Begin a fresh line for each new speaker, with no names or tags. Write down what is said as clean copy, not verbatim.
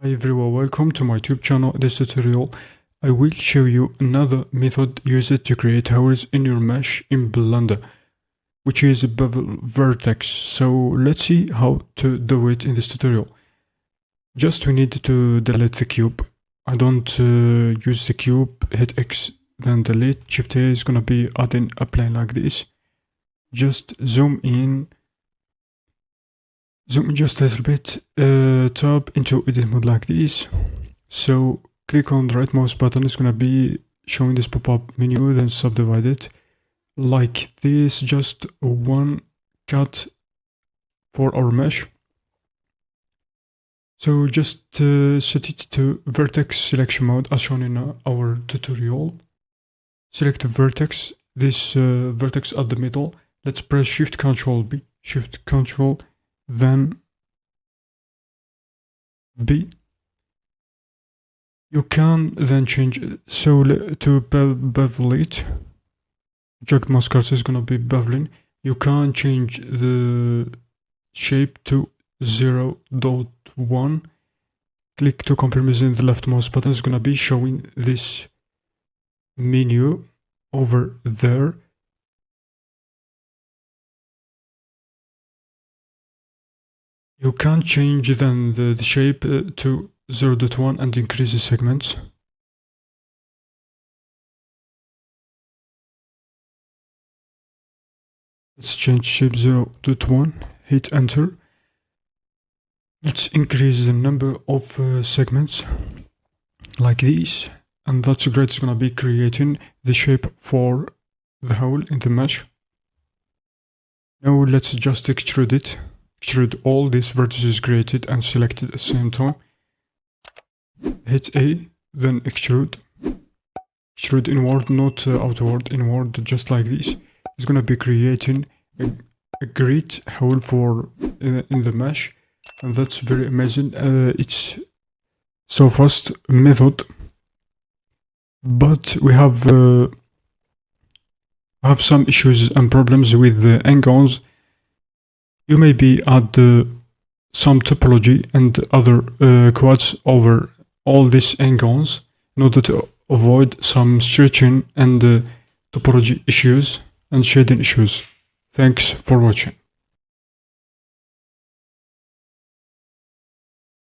Hi everyone, welcome to my YouTube channel. In this tutorial, I will show you another method used to create holes in your mesh in Blender, which is Bevel vertex. So let's see how to do it in this tutorial. Just we need to delete the cube. I don't use the cube, hit X, then delete. Shift A is gonna be adding a plane like this. Just zoom in just a little bit, tab into edit mode like this. So click on the right mouse button, it's gonna be showing this pop-up menu, then subdivide it like this, just one cut for our mesh. So just set it to vertex selection mode as shown in our tutorial. Select the vertex, this vertex at the middle. Let's press Shift Ctrl B, Shift Ctrl then B. You can then change so to bevel it. Drag mouse cursor is gonna be beveling. You can change the shape to 0.1. Click to confirm using the left mouse button. Is gonna be showing this menu over there. You can change then the shape to 0.1 and increase the segments. Let's change shape 0.1, hit enter. Let's increase the number of segments like this, and that's great. It's gonna be creating the shape for the hole in the mesh. Now let's just extrude it. Extrude all these vertices created and selected at the same time. Hit A, then extrude. Extrude inward, not outward, inward, just like this. It's gonna be creating a great hole for in the mesh, and that's very amazing. It's so fast method, but we have some issues and problems with the angles. You maybe add some topology and other quads over all these angles in order to avoid some stretching and topology issues and shading issues. Thanks for watching.